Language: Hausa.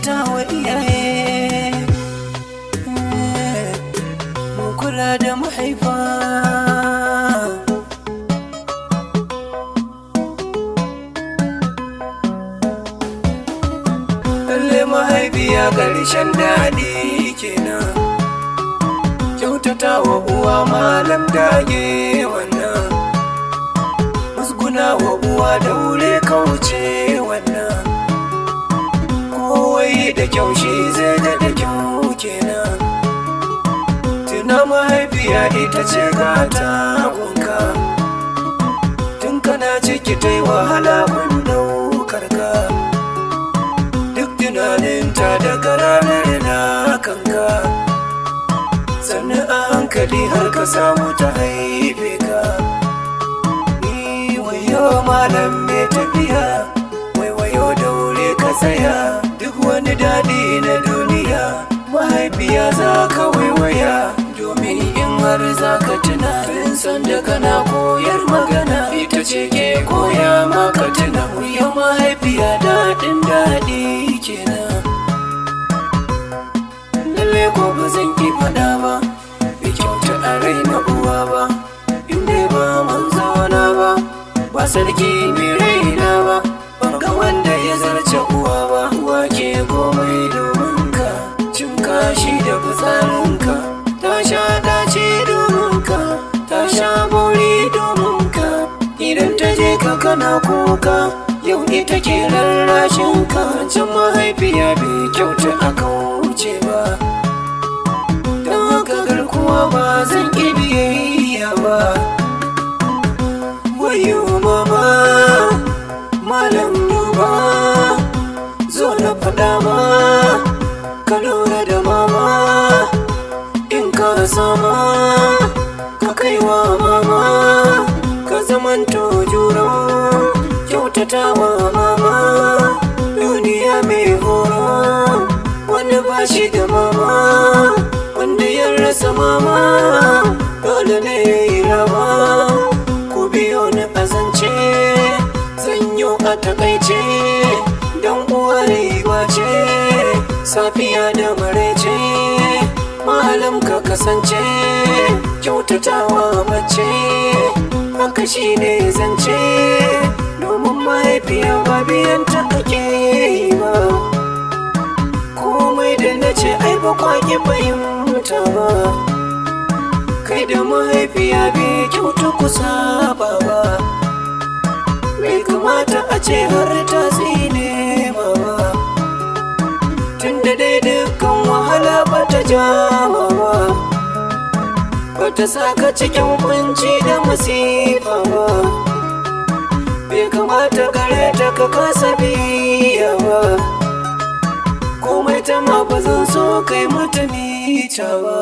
kyautata wa iyaye, mu kula da mahaifa. Lalle mahaifiya ƙarshen daɗi kenan, kyautata wa uwa malam dage wannan, musguna wa uwa daure kauce wannan, kowai da kyau shi zai da kyau kenan. Tuna mahaifiya ita ce gata gunka, tun kana ciki ta yi wahala mun ɗaukar ka, duk tunaninta daga ranar na kanka, sannan a hankali har ka samu ta haife ka. Ni wayo malam mai tafiya, waiwayo daure ka tsaya, duk wani daɗi na duniya mahaifiya za ka waiwaya, domin in har za ka tuna tun sanda kana koyar magana, ita ce ke koya maka tuna. Wayo mahaifiya daɗin daɗi kenan, lalle ko ba zan ki faɗa ba, bai kyauta a raina uwa ba, in dai ba manzona ba, ba sarki mai raina ba, ban ga wanda ya zarce uwa ba. Uwa ke komai domin ka, cin kashi da fitsarinka, ta sha dace domin ka, ta sha bori domin ka, idan ta je ka kana kuka, yau ita ke rarrashin ka. Can mahaifiya bai kyauta a kauce ba, don haka garkuwa ba zan ƙi biyayya ba. Wayo mama malam duba, zo na faɗa ma ka lura da mama, in ka sama ka kaiwa mama, ka zamanto juro kyautata wa mama. Duniya mai horo, wani ba shi da mama, wanda ya rasa mama dole ne ya yi rawa. Ku biyo ni azance, zan yi a takaice, don uwa riba ce, safiya da maraice, malam ka kasance, kyautatawa mace, haka shi ne zance, domin mahaifiya ba biyan ta ake yi ba. Komai da na ce ai ba kwaki fahimta ba, kai da mahaifiya bai kyauta kusa ba, bai kamata a ce har ta tsine ba, tun da dai dukkan wahala ba ta jama ba, ba ta saka cikin kunci da masifa ba, bai kamata gare ta ka kasa biya ba, komai ta ma ba zan so kai mata mita ba.